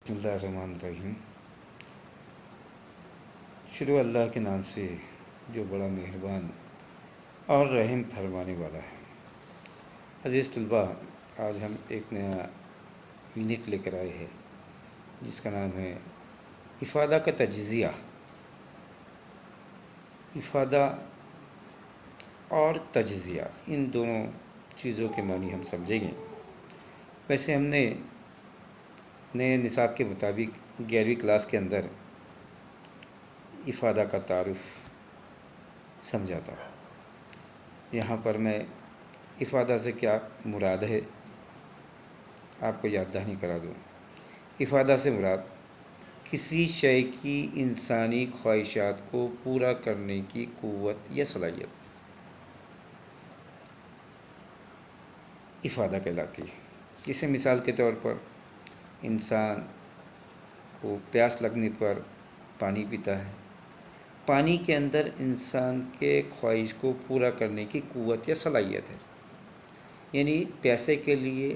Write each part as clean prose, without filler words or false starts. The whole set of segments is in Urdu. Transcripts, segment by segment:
بسم اللہ الرحمن الرحیم۔ شروع اللہ کے نام سے جو بڑا مہربان اور رحم فرمانے والا ہے۔ عزیز طلباء، آج ہم ایک نیا یونٹ لے کر آئے ہیں جس کا نام ہے افادہ کا تجزیہ۔ افادہ اور تجزیہ، ان دونوں چیزوں کے معنی ہم سمجھیں گے۔ ویسے ہم نے نئے نصاب کے مطابق 11ویں کلاس کے اندر افادہ کا تعارف سمجھا تھا۔ یہاں پر میں افادہ سے کیا مراد ہے آپ کو یاد دہانی کرا دوں۔ افادہ سے مراد کسی شے کی انسانی خواہشات کو پورا کرنے کی قوت یا صلاحیت افادہ کہلاتی ہے۔ جسے مثال کے طور پر انسان کو پیاس لگنے پر پانی پیتا ہے۔ پانی کے اندر انسان کے خواہش کو پورا کرنے کی قوت یا صلاحیت ہے، یعنی پیاسے کے لیے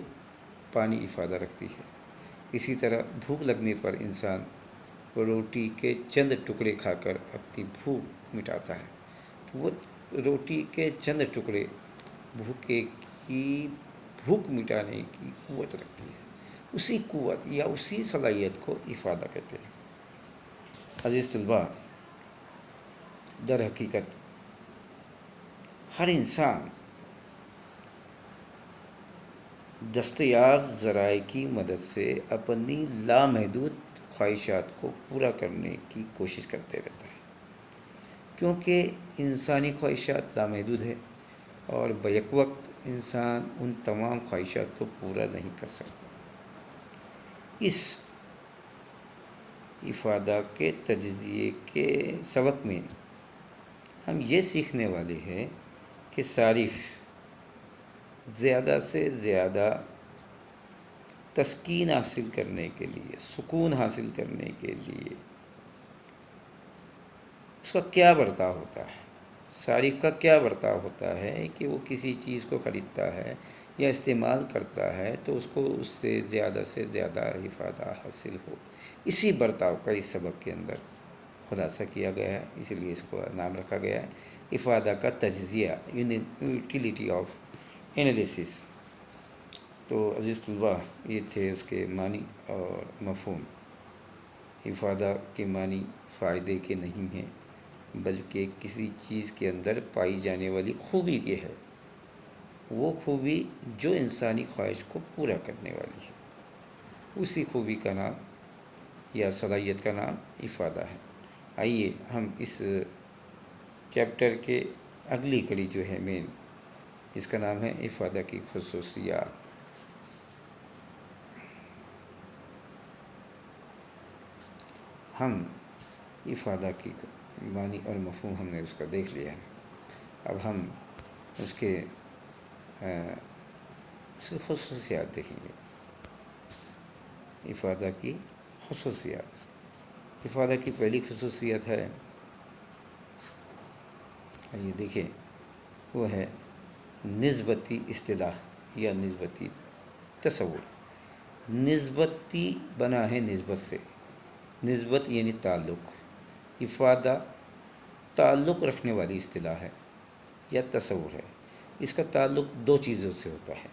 پانی افادہ رکھتی ہے۔ اسی طرح بھوک لگنے پر انسان روٹی کے چند ٹکڑے کھا کر اپنی بھوک مٹاتا ہے۔ وہ روٹی کے چند ٹکڑے بھوک مٹانے کی قوت رکھتی ہے۔ اسی قوت یا اسی صلاحیت کو افادہ کہتے ہیں۔ عزیز طلباء، در حقیقت ہر انسان دستیاب ذرائع کی مدد سے اپنی لامحدود خواہشات کو پورا کرنے کی کوشش کرتے رہتا ہے، کیونکہ انسانی خواہشات لامحدود ہے اور بیک وقت انسان ان تمام خواہشات کو پورا نہیں کر سکتا۔ اس افادہ کے تجزیے کے سبق میں ہم یہ سیکھنے والے ہیں کہ صارف زیادہ سے زیادہ تسکین حاصل کرنے کے لیے، سکون حاصل کرنے کے لیے اس کا کیا برتاؤ ہوتا ہے۔ صارف کا کیا برتاؤ ہوتا ہے کہ وہ کسی چیز کو خریدتا ہے یا استعمال کرتا ہے تو اس کو اس سے زیادہ افادہ حاصل ہو۔ اسی برتاؤ کا اس سبق کے اندر خلاصہ کیا گیا ہے، اسی لیے اس کو نام رکھا گیا ہے افادہ کا تجزیہ، یوٹیلیٹی آف انالیسس۔ تو عزیز طلباء، یہ تھے اس کے معنی اور مفہوم۔ افادہ کے معنی فائدے کے نہیں ہیں، بلکہ کسی چیز کے اندر پائی جانے والی خوبی کے ہے، وہ خوبی جو انسانی خواہش کو پورا کرنے والی ہے۔ اسی خوبی کا نام یا صلاحیت کا نام افادہ ہے۔ آئیے ہم اس چیپٹر کے اگلی کڑی جو ہے مین، جس کا نام ہے افادہ کی خصوصیات۔ ہم افادہ کی معنی اور مفہوم ہم نے اس کا دیکھ لیا ہے۔ اب ہم اس کے خصوصیات دیکھیں گے۔ افادہ کی خصوصیات۔ افادہ کی پہلی خصوصیت ہے، یہ دیکھیں، وہ ہے نسبتی اصطلاح یا نسبتی تصور۔ نسبتی بنا ہے نسبت سے، نسبت یعنی تعلق۔ افادہ تعلق رکھنے والی اصطلاح ہے یا تصور ہے۔ اس کا تعلق دو چیزوں سے ہوتا ہے۔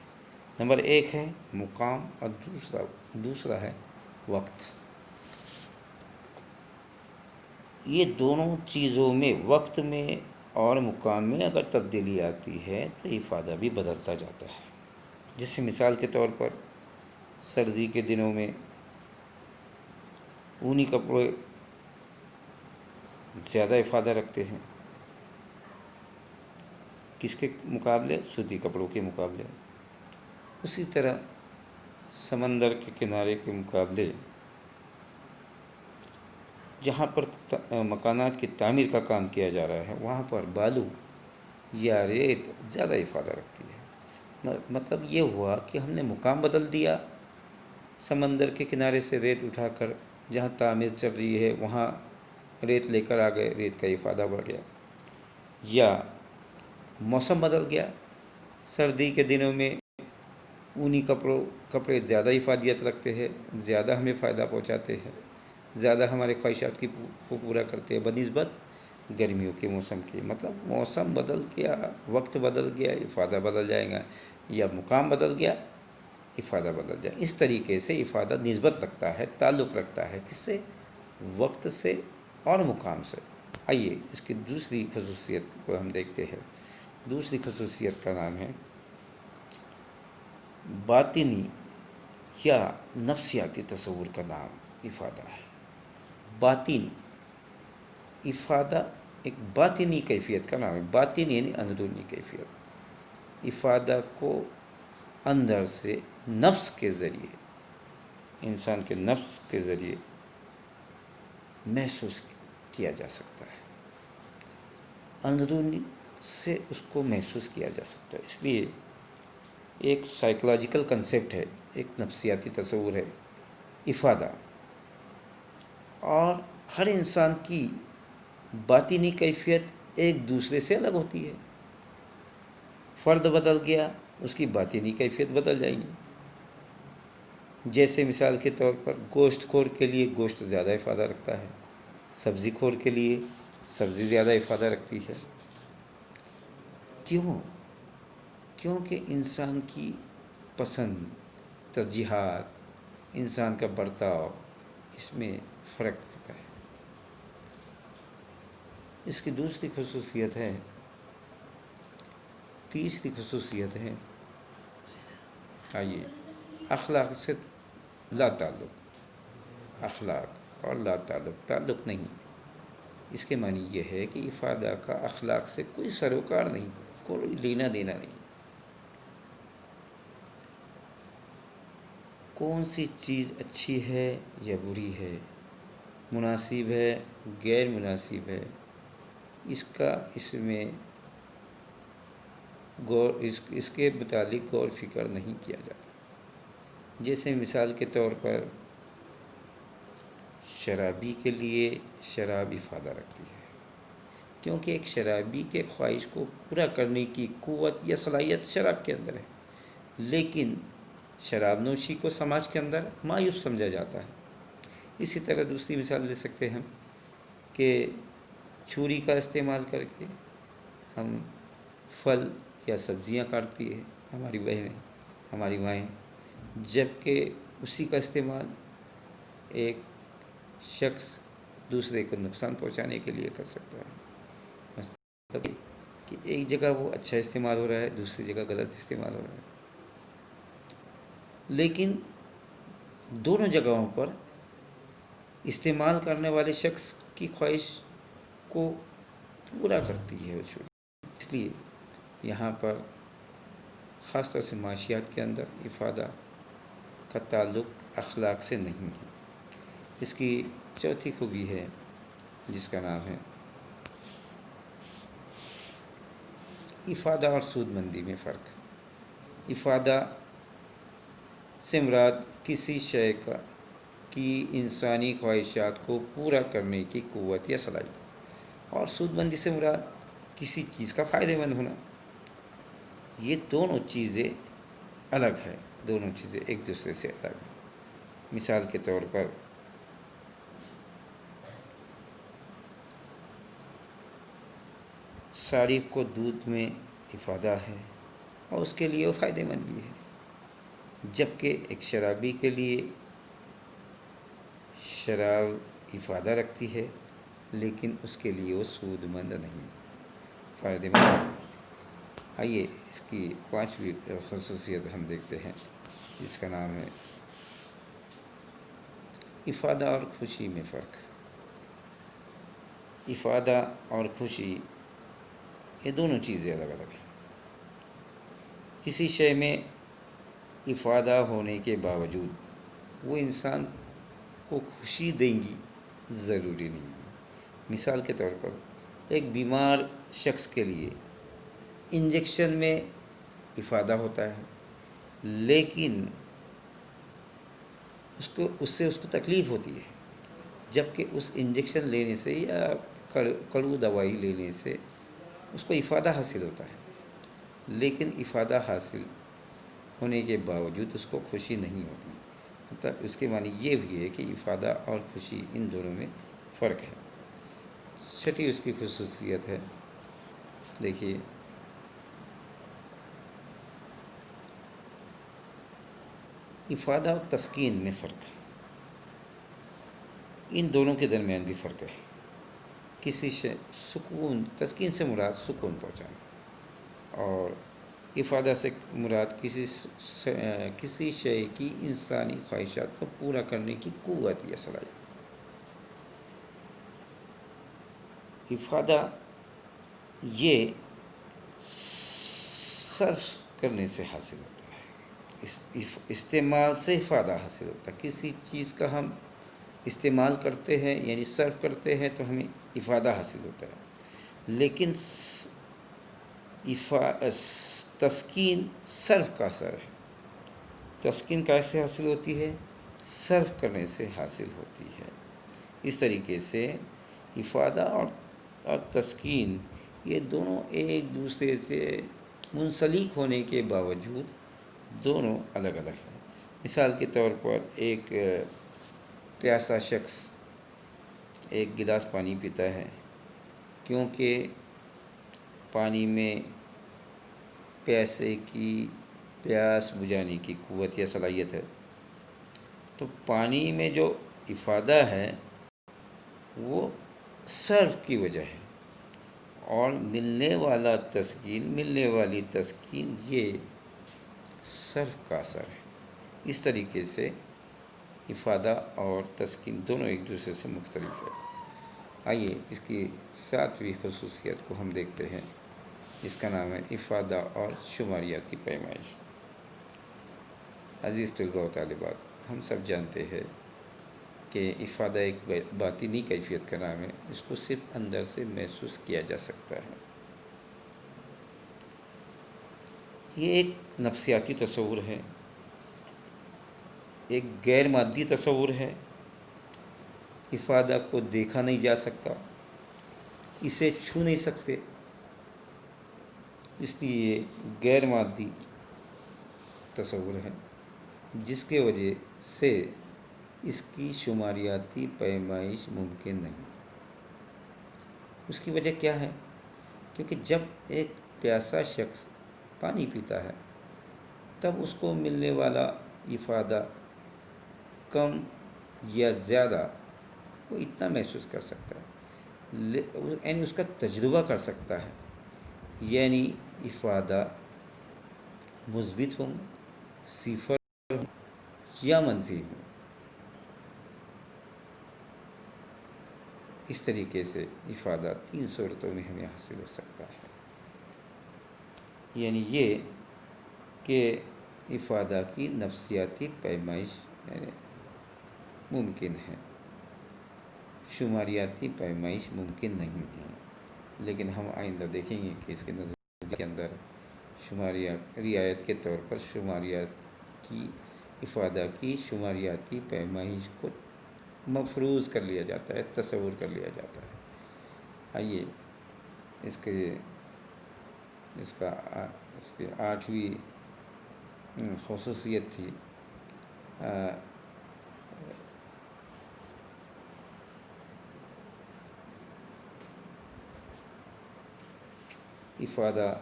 نمبر ایک ہے مقام اور دوسرا ہے وقت۔ یہ دونوں چیزوں میں، وقت میں اور مقام میں اگر تبدیلی آتی ہے تو افادہ بھی بدلتا جاتا ہے۔ جیسے مثال کے طور پر سردی کے دنوں میں اونی کپڑے زیادہ افادہ رکھتے ہیں، کس کے مقابلے؟ سوتی کپڑوں کے مقابلے۔ اسی طرح سمندر کے کنارے کے مقابلے جہاں پر مکانات کی تعمیر کا کام کیا جا رہا ہے، وہاں پر بالو یا ریت زیادہ افادہ رکھتی ہے۔ مطلب یہ ہوا کہ ہم نے مقام بدل دیا، سمندر کے کنارے سے ریت اٹھا کر جہاں تعمیر چل رہی ہے وہاں ریت لے کر آ گئے، ریت کا افادہ بڑھ گیا۔ یا موسم بدل گیا، سردی کے دنوں میں اونی کپڑے زیادہ افادیت رکھتے ہیں، زیادہ ہمیں فائدہ پہنچاتے ہیں، زیادہ ہمارے خواہشات کو پورا کرتے ہیں بنسبت گرمیوں کے موسم کے۔ مطلب موسم بدل گیا، وقت بدل گیا، افادہ بدل جائے گا، یا مقام بدل گیا، افادہ بدل جائے۔ اس طریقے سے افادہ نسبت رکھتا ہے، تعلق رکھتا ہے کس سے؟ وقت سے اور مقام سے۔ آئیے اس کی دوسری خصوصیت کو ہم دیکھتے ہیں۔ دوسری خصوصیت کا نام ہے باطنی یا نفسیاتی تصور کا نام افادہ ہے۔ باطن، افادہ ایک باطنی کیفیت کا نام ہے۔ باطن یعنی اندرونی کیفیت۔ افادہ کو اندر سے نفس کے ذریعے، انسان کے نفس کے ذریعے محسوس کیا جا سکتا ہے، اندرونی سے اس کو محسوس کیا جا سکتا ہے۔ اس لیے ایک سائیکولوجیکل کنسیپٹ ہے، ایک نفسیاتی تصور ہے افادہ، اور ہر انسان کی باطنی کیفیت ایک دوسرے سے الگ ہوتی ہے۔ فرد بدل گیا، اس کی باطنی کیفیت بدل جائے گی۔ جیسے مثال کے طور پر گوشت خور کے لیے گوشت زیادہ افادہ رکھتا ہے، سبزی خور کے لیے سبزی زیادہ افادہ رکھتی ہے۔ کیوں؟ کیونکہ انسان کی پسند، ترجیحات، انسان کا برتاؤ، اس میں فرق ہوتا ہے۔ اس کی دوسری خصوصیت ہے، تیسری خصوصیت ہے، آئیے، اخلاق سے لا تعلق۔ اخلاق اور لا تعلق، تعلق نہیں۔ اس کے معنی یہ ہے کہ افادہ کا اخلاق سے کوئی سروکار نہیں، کوئی لینا دینا نہیں۔ کون سی چیز اچھی ہے یا بری ہے، مناسب ہے غیر مناسب ہے، اس میں اس کے متعلق غور فکر نہیں کیا جاتا۔ جیسے مثال کے طور پر شرابی کے لیے شراب افادہ رکھتی ہے، کیونکہ ایک شرابی کے خواہش کو پورا کرنے کی قوت یا صلاحیت شراب کے اندر ہے، لیکن شراب نوشی کو سماج کے اندر معیوب سمجھا جاتا ہے۔ اسی طرح دوسری مثال لے سکتے ہیں کہ چھری کا استعمال کر کے ہم پھل یا سبزیاں کاٹتی ہے ہماری بہنیں، ہماری مائیں، جبکہ اسی کا استعمال ایک شخص دوسرے کو نقصان پہنچانے کے لیے کر سکتا ہے۔ مطلب کہ ایک جگہ وہ اچھا استعمال ہو رہا ہے، دوسری جگہ غلط استعمال ہو رہا ہے، لیکن دونوں جگہوں پر استعمال کرنے والے شخص کی خواہش کو پورا کرتی ہے وہ چھری۔ اس لیے یہاں پر خاص طور سے معاشیات کے اندر افادہ کا تعلق اخلاق سے نہیں ہے۔ اس کی چوتھی خوبی ہے جس کا نام ہے افادہ اور سود مندی میں فرق۔ افادہ سے مراد کسی شے کی انسانی خواہشات کو پورا کرنے کی قوت یا صلاحیت، اور سود مندی سے مراد کسی چیز کا فائدہ مند ہونا۔ یہ دونوں چیزیں الگ ہیں، دونوں چیزیں ایک دوسرے سے الگ ہیں۔ مثال کے طور پر صارف کو دودھ میں افادہ ہے اور اس کے لیے وہ فائدہ مند بھی ہے، جبکہ ایک شرابی کے لیے شراب افادہ رکھتی ہے لیکن اس کے لیے وہ سود مند نہیں، فائدہ مند نہیں۔ آئیے اس کی پانچویں خصوصیت ہم دیکھتے ہیں جس کا نام ہے افادہ اور خوشی میں فرق۔ افادہ اور خوشی یہ دونوں چیزیں الگ الگ ہیں۔ کسی شے میں افادہ ہونے کے باوجود وہ انسان کو خوشی دیں گی ضروری نہیں ہے۔ مثال کے طور پر ایک بیمار شخص کے لیے انجیکشن میں افادہ ہوتا ہے، لیکن اس سے تکلیف ہوتی ہے، جبکہ اس انجیکشن لینے سے یا کڑو دوائی لینے سے اس کو افادہ حاصل ہوتا ہے۔ لیکن افادہ حاصل ہونے کے باوجود اس کو خوشی نہیں ہوتی، مطلب اس کے معنی یہ بھی ہے کہ افادہ اور خوشی ان دونوں میں فرق ہے۔ چھٹی اس کی خصوصیت ہے، دیکھیے افادہ اور تسکین میں فرق ہے، ان دونوں کے درمیان بھی فرق ہے۔ کسی شے سکون، تسکین سے مراد سکون پہنچانا، اور افادہ سے مراد کسی شے کی انسانی خواہشات کو پورا کرنے کی قوت یا صلاحیت۔ افادہ یہ صرف کرنے سے حاصل ہوتا ہے، استعمال سے افادہ حاصل ہوتا ہے۔ کسی چیز کا ہم استعمال کرتے ہیں یعنی صرف کرتے ہیں تو ہمیں افادہ حاصل ہوتا ہے، لیکن تسکین صرف کا اثر ہے۔ تسکین کیسے حاصل ہوتی ہے؟ صرف کرنے سے حاصل ہوتی ہے۔ اس طریقے سے افادہ اور تسکین یہ دونوں ایک دوسرے سے منسلک ہونے کے باوجود دونوں الگ الگ ہیں۔ مثال کے طور پر ایک پیاسا شخص ایک گلاس پانی پیتا ہے، کیونکہ پانی میں پیاس بجھانے کی قوت یا صلاحیت ہے، تو پانی میں جو افادہ ہے وہ صرف کی وجہ ہے، اور ملنے والی تسکین یہ صرف کا اثر ہے۔ اس طریقے سے افادہ اور تسکین دونوں ایک دوسرے سے مختلف ہے۔ آئیے اس کی 7ویں خصوصیت کو ہم دیکھتے ہیں، اس کا نام ہے افادہ اور شماریاتی پیمائش۔ عزیز طلباء و طالبات، ہم سب جانتے ہیں کہ افادہ ایک باطنی کیفیت کا نام ہے، اس کو صرف اندر سے محسوس کیا جا سکتا ہے۔ یہ ایک نفسیاتی تصور ہے، ایک غیر مادی تصور ہے۔ افادہ کو دیکھا نہیں جا سکتا، اسے چھو نہیں سکتے، اس لیے یہ غیر مادی تصور ہے، جس کی وجہ سے اس کی شماریاتی پیمائش ممکن نہیں۔ اس کی وجہ کیا ہے؟ کیونکہ جب ایک پیاسا شخص پانی پیتا ہے تب اس کو ملنے والا افادہ کم یا زیادہ وہ اتنا محسوس کر سکتا ہے، یعنی اس کا تجربہ کر سکتا ہے، یعنی افادہ مثبت ہوں، صفر ہوں یا منفی ہوں۔ اس طریقے سے افادہ 3 صورتوں میں ہمیں حاصل ہو سکتا ہے، یعنی یہ کہ افادہ کی نفسیاتی پیمائش ممکن ہے، شماریاتی پیمائش ممکن نہیں ہے۔ لیکن ہم آئندہ دیکھیں گے کہ اس کے نظریے کے اندر رعایت کے طور پر افادہ کی شماریاتی پیمائش کو مفروض کر لیا جاتا ہے، تصور کر لیا جاتا ہے۔ آئیے اس کی 8ویں خصوصیت تھی افادہ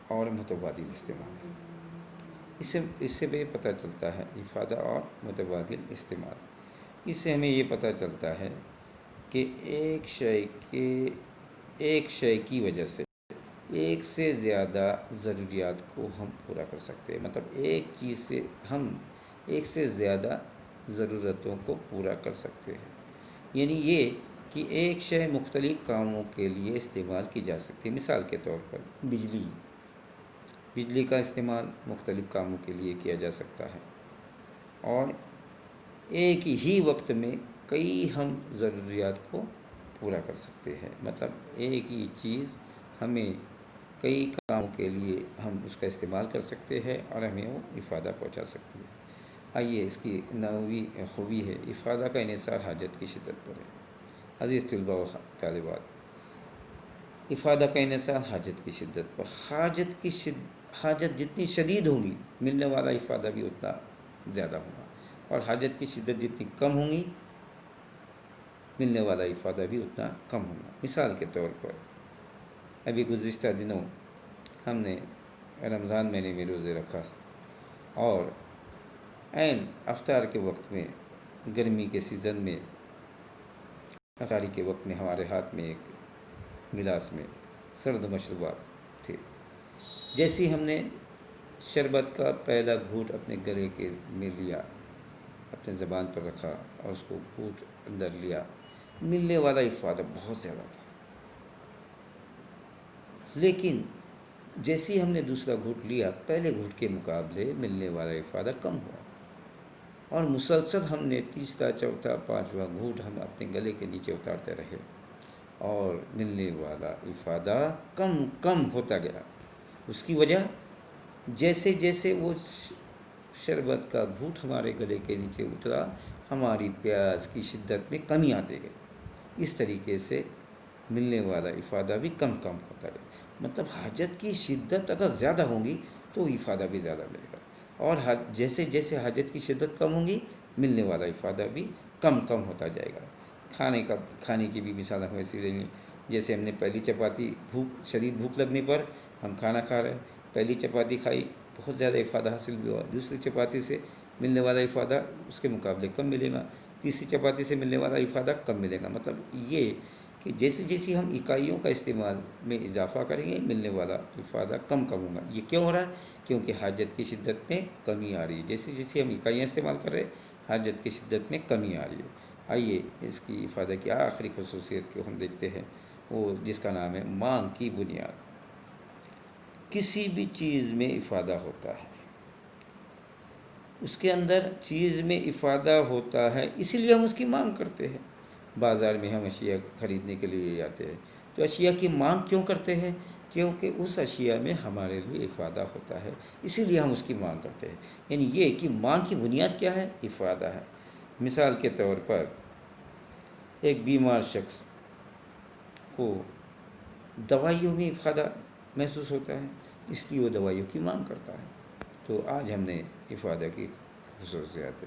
اور متبادل استعمال۔ اس سے بھی پتہ چلتا ہے افادہ اور متبادل استعمال، اس سے ہمیں یہ پتہ چلتا ہے کہ ایک شے کی وجہ سے ایک سے زیادہ ضروریات کو ہم پورا کر سکتے ہیں، مطلب ایک چیز سے ہم ایک سے زیادہ ضرورتوں کو پورا کر سکتے ہیں، یعنی یہ کہ ایک شے مختلف کاموں کے لیے استعمال کی جا سکتی ہے۔ مثال کے طور پر بجلی کا استعمال مختلف کاموں کے لیے کیا جا سکتا ہے، اور ایک ہی وقت میں کئی ہم ضروریات کو پورا کر سکتے ہیں، مطلب ایک ہی چیز ہمیں کئی کاموں کے لیے ہم اس کا استعمال کر سکتے ہیں اور ہمیں وہ افادہ پہنچا سکتی ہے۔ آئیے اس کی 9ویں خوبی ہے افادہ کا انحصار حاجت کی شدت پر ہے۔ عزیز طلباء و طالبات، افادہ کا انحصار حاجت کی شدت پر۔ حاجت جتنی شدید ہوگی ملنے والا افادہ بھی اتنا زیادہ ہوگا، اور حاجت کی شدت جتنی کم ہوگی ملنے والا افادہ بھی اتنا کم ہوگا۔ مثال کے طور پر ابھی گزشتہ دنوں ہم نے رمضان مہینے میں روزے رکھا، اور عین افطار کے وقت میں، گرمی کے سیزن میں، افطاری کے وقت میں ہمارے ہاتھ میں ایک گلاس میں سرد مشروبات تھے۔ جیسے ہی ہم نے شربت کا پہلا گھونٹ اپنے گلے کے میں لیا، اپنے زبان پر رکھا اور اس کو گھونٹ اندر لیا، ملنے والا افادہ بہت زیادہ تھا۔ لیکن جیسے ہی ہم نے دوسرا گھونٹ لیا، پہلے گھونٹ کے مقابلے ملنے والا افادہ کم ہوا، اور مسلسل ہم نے تیسرا، چوتھا، پانچواں گھونٹ ہم اپنے گلے کے نیچے اتارتے رہے، اور ملنے والا افادہ کم کم ہوتا گیا۔ اس کی وجہ، جیسے جیسے وہ شربت کا گھونٹ ہمارے گلے کے نیچے اترا، ہماری پیاس کی شدت میں کمی آتی گئی۔ اس طریقے سے ملنے والا افادہ بھی کم کم ہوتا گیا۔ مطلب حاجت کی شدت اگر زیادہ ہوگی تو افادہ بھی زیادہ ملے گا، اور جیسے جیسے حاجت کی شدت کم ہوگی ملنے والا افادہ بھی کم کم ہوتا جائے گا۔ کھانے کی بھی مثال ہم ایسی لیں گے، جیسے ہم نے پہلی چپاتی، شدید بھوک لگنے پر ہم کھانا کھا رہے ہیں، پہلی چپاتی کھائی، بہت زیادہ افادہ حاصل بھی ہوا، دوسری چپاتی سے ملنے والا افادہ اس کے مقابلے کم ملے گا، تیسری چپاتی سے ملنے والا افادہ کم ملے گا۔ مطلب یہ کہ جیسے جیسے ہم اکائیوں کا استعمال میں اضافہ کریں گے ملنے والا افادہ کم کم ہوگا۔ یہ کیوں ہو رہا ہے؟ کیونکہ حاجت کی شدت میں کمی آ رہی ہے۔ جیسے جیسے ہم اکائیاں استعمال کر رہے ہیں حاجت کی شدت میں کمی آ رہی ہے۔ آئیے اس کی افادہ کی آخری خصوصیت کو ہم دیکھتے ہیں، وہ جس کا نام ہے مانگ کی بنیاد۔ کسی بھی چیز میں افادہ ہوتا ہے، اس کے اندر چیز میں افادہ ہوتا ہے، اسی لیے ہم اس کی مانگ کرتے ہیں۔ بازار میں ہم اشیاء خریدنے کے لیے جاتے ہیں تو اشیاء کی مانگ کیوں کرتے ہیں؟ کیونکہ اس اشیاء میں ہمارے لیے افادہ ہوتا ہے، اسی لیے ہم اس کی مانگ کرتے ہیں۔ یعنی یہ کہ مانگ کی بنیاد کیا ہے؟ افادہ ہے۔ مثال کے طور پر ایک بیمار شخص کو دوائیوں میں افادہ محسوس ہوتا ہے، اس لیے وہ دوائیوں کی مانگ کرتا ہے۔ تو آج ہم نے افادہ کی خصوصیات